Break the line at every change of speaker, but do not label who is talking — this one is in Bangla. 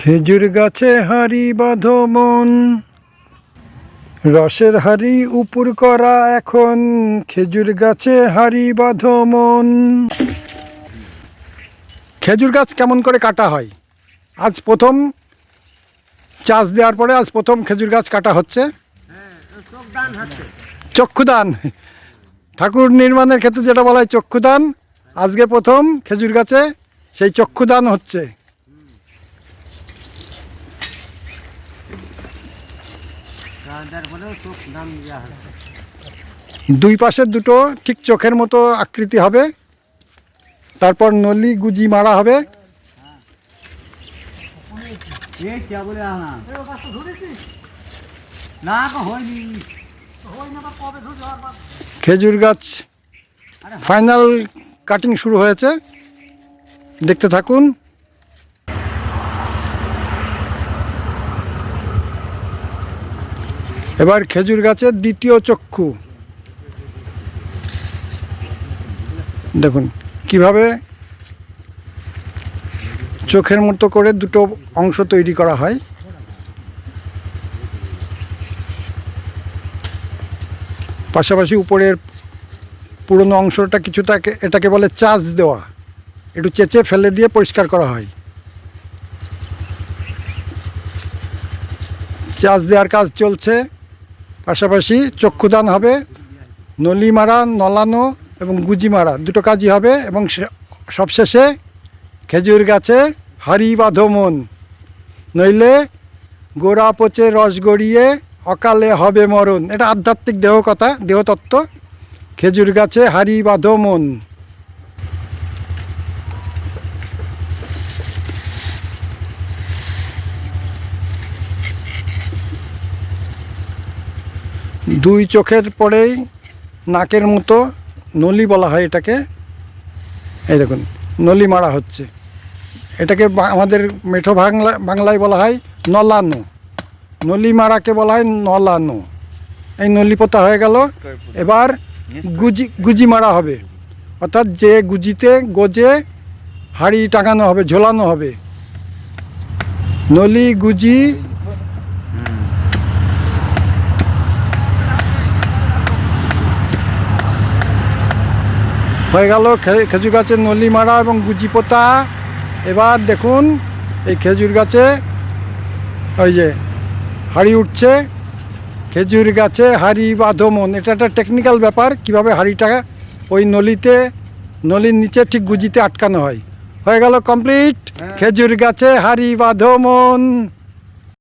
খেজুর গাছে হাঁড়ি বাঁধো মন, রসের হাঁড়ি উপুর করা এখন। খেজুর গাছে হাঁড়ি বাঁধো মন। খেজুর গাছ কেমন করে কাটা হয়? আজ প্রথম চাষ দেওয়ার পরে আজ প্রথম খেজুর গাছ কাটা হচ্ছে। চক্ষুদান, ঠাকুর নির্মাণের ক্ষেত্রে যেটা বলা হয় চক্ষুদান, আজকে প্রথম খেজুর গাছে সেই চক্ষুদান হচ্ছে। দুই পাশের দুটো ঠিক চোখের মতো আকৃতি হবে, তারপর নলি গুজি মারা হবে। খেজুর গাছ ফাইনাল কাটিং শুরু হয়েছে, দেখতে থাকুন। এবার খেজুর গাছের দ্বিতীয় চক্ষু দেখুন কিভাবে চোখের মতো করে দুটো অংশ তৈরি করা হয়। পাশাপাশি উপরের পুরনো অংশটা কিছুটা এটাকে বলে চাষ দেওয়া, একটু চেঁচে ফেলে দিয়ে পরিষ্কার করা হয়। চাষ দেওয়ার কাজ চলছে, পাশাপাশি চক্ষুদান হবে, নলি মারা, নলানো এবং গুজি মারা দুটো কাজই হবে। এবং সবশেষে খেজুর গাছে হাঁড়ি বাঁধো মন, নইলে গোড়া পচে রস গড়িয়ে অকালে হবে মরণ। এটা আধ্যাত্মিক দেহতত্ত্ব। খেজুর গাছে হাঁড়ি বাঁধো মন। দুই চোখের পরেই নাকের মতো নলি বলা হয় এটাকে। এই দেখুন নলি মারা হচ্ছে, এটাকে আমাদের মেঠো বাংলায় বলা হয় নলানো। নলি মারাকে বলা হয় নলানো। এই নলি পোতা হয়ে গেল, এবার গুজি মারা হবে, অর্থাৎ যে গুজিতে গোজে হাঁড়ি টাঙানো হবে, ঝোলানো হবে। নলি গুজি হয়ে গেল খেজুর গাছের নলি মারা এবং গুজি পোতা। এবার দেখুন এই খেজুর গাছে ওই যে হাঁড়ি উঠছে। খেজুর গাছে হাঁড়ি বাঁধো মন, এটা একটা টেকনিক্যাল ব্যাপার, কিভাবে হাঁড়িটা ওই নলির নিচে ঠিক গুজিতে আটকানো হয়। হয়ে গেল কমপ্লিট। খেজুর গাছে হাঁড়ি বাঁধো মন।